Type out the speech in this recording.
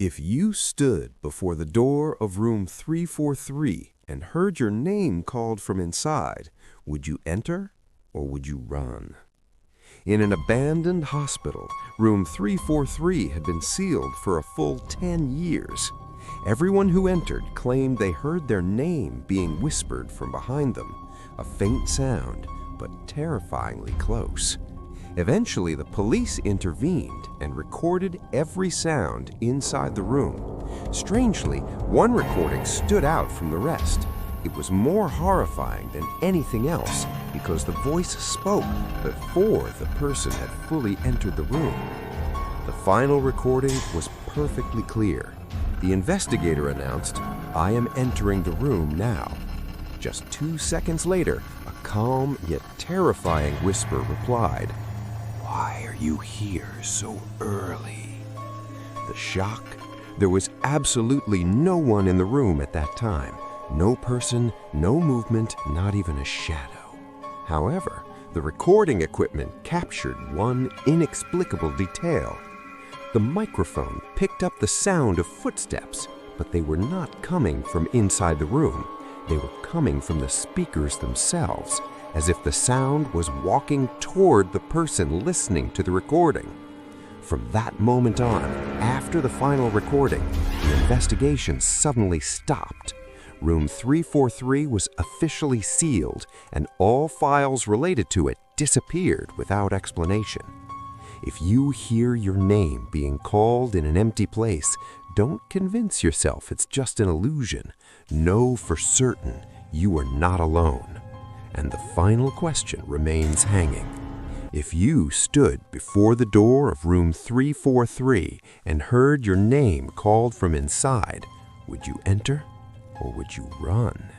If you stood before the door of room 343 and heard your name called from inside, would you enter or would you run? In an abandoned hospital, room 343 had been sealed for a full 10 years. Everyone who entered claimed they heard their name being whispered from behind them, a faint sound, but terrifyingly close. Eventually, the police intervened and recorded every sound inside the room. Strangely, one recording stood out from the rest. It was more horrifying than anything else because the voice spoke before the person had fully entered the room. The final recording was perfectly clear. The investigator announced, "I am entering the room now." Just 2 seconds later, a calm yet terrifying whisper replied, "Why are you here so early?" The shock. There was absolutely no one in the room at that time. No person, no movement, not even a shadow. However, the recording equipment captured one inexplicable detail. The microphone picked up the sound of footsteps, but they were not coming from inside the room. They were coming from the speakers themselves, as if the sound was walking toward the person listening to the recording. From that moment on, after the final recording, the investigation suddenly stopped. Room 343 was officially sealed, and all files related to it disappeared without explanation. If you hear your name being called in an empty place, don't convince yourself it's just an illusion. Know for certain you are not alone. And the final question remains hanging. If you stood before the door of room 343 and heard your name called from inside, would you enter or would you run?